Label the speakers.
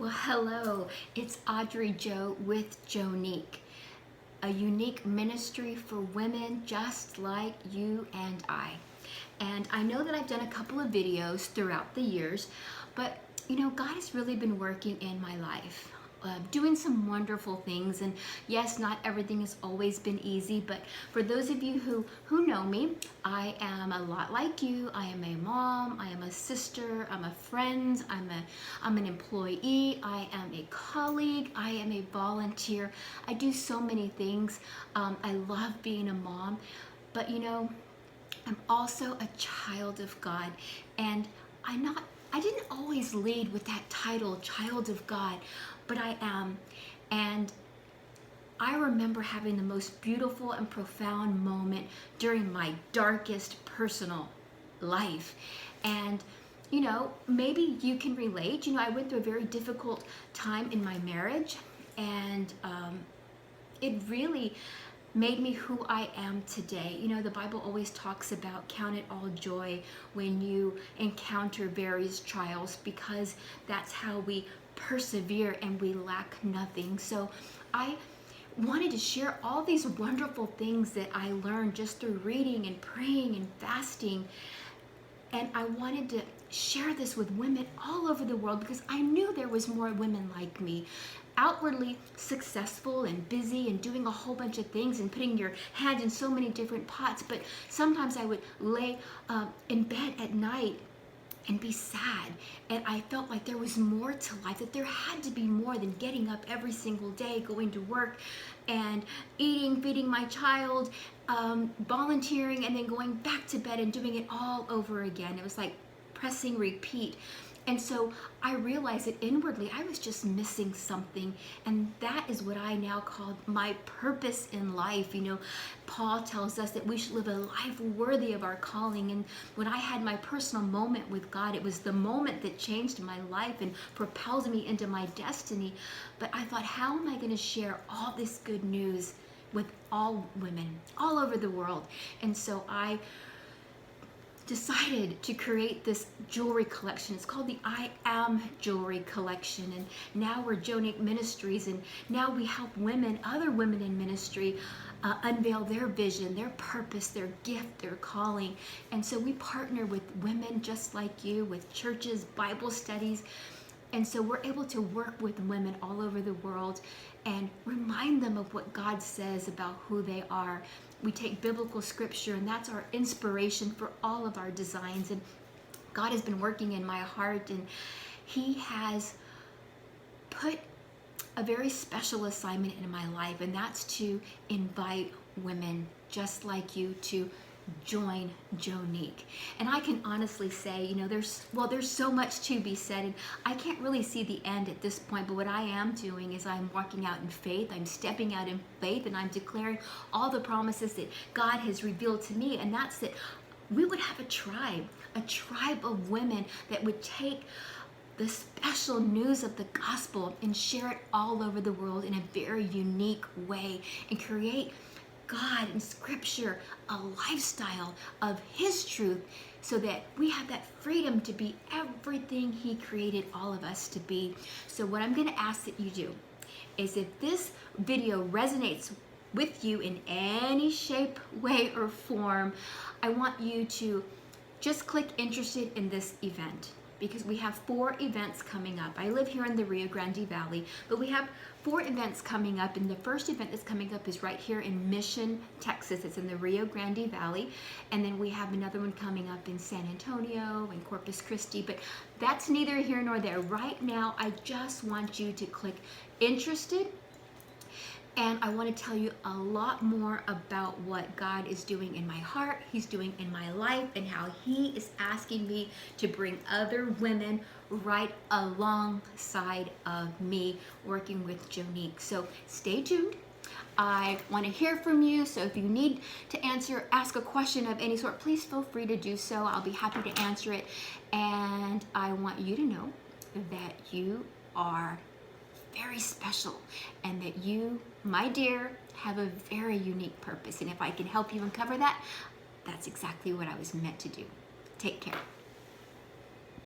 Speaker 1: Well, hello, it's Audrey Jo with Jo-nic, a unique ministry for women just like you and I. And I know that I've done a couple of videos throughout the years, but God has really been working in my life. Doing some wonderful things, and yes, not everything has always been easy, but for those of you who know me, I am a lot like you. I am a mom, I am a sister, I'm a friend, I'm an employee, I am a colleague, I am a volunteer. I do so many things. I love being a mom, but I'm also a child of God, and I didn't always lead with that title, child of God, but I am. And I remember having the most beautiful and profound moment during my darkest personal life. And maybe you can relate. I went through a very difficult time in my marriage, and it really made me who I am today. The Bible always talks about count it all joy when you encounter various trials, because that's how we persevere and we lack nothing. So I wanted to share all these wonderful things that I learned just through reading and praying and fasting. And I wanted to share this with women all over the world, because I knew there was more women like me, outwardly successful and busy and doing a whole bunch of things and putting your hand in so many different pots. But sometimes I would lay in bed at night and be sad, and I felt like there was more to life, that there had to be more than getting up every single day, going to work and eating, feeding my child, volunteering, and then going back to bed and doing it all over again. It was like pressing repeat. And so I realized that inwardly I was just missing something, and that is what I now call my purpose in life. Paul tells us that we should live a life worthy of our calling, and when I had my personal moment with God, it was the moment that changed my life and propelled me into my destiny. But I thought, how am I going to share all this good news with all women all over the world? And so I decided to create this jewelry collection. It's called the I Am Jewelry Collection, and now we're Jo-nic Ministries, and now we help women, other women in ministry, unveil their vision, their purpose, their gift, their calling. And so we partner with women just like you, with churches, Bible studies, and so we're able to work with women all over the world and remind them of what God says about who they are. We take biblical scripture, and that's our inspiration for all of our designs. And God has been working in my heart, and He has put a very special assignment in my life, and that's to invite women just like you to join Jo-nic. And I can honestly say, there's so much to be said, and I can't really see the end at this point, but what I am doing is I'm walking out in faith, I'm stepping out in faith, and I'm declaring all the promises that God has revealed to me, and that's that we would have a tribe of women that would take the special news of the gospel and share it all over the world in a very unique way, and create God and Scripture a lifestyle of His truth, so that we have that freedom to be everything He created all of us to be. So what I'm going to ask that you do is, if this video resonates with you in any shape, way, or form, I want you to just click interested in this event, because we have 4 events coming up. I live here in the Rio Grande Valley, but we have 4 events coming up, and the first event that's coming up is right here in Mission, Texas. It's in the Rio Grande Valley, and then we have another one coming up in San Antonio and Corpus Christi, but that's neither here nor there. Right now, I just want you to click interested, and I want to tell you a lot more about what God is doing in my heart, He's doing in my life, and how He is asking me to bring other women right alongside of me working with Jo-nic. So stay tuned. I want to hear from you, so if you need to ask a question of any sort, please feel free to do so. I'll be happy to answer it. And I want you to know that you are very special, and that you, my dear, have a very unique purpose. And if I can help you uncover that, that's exactly what I was meant to do. Take care.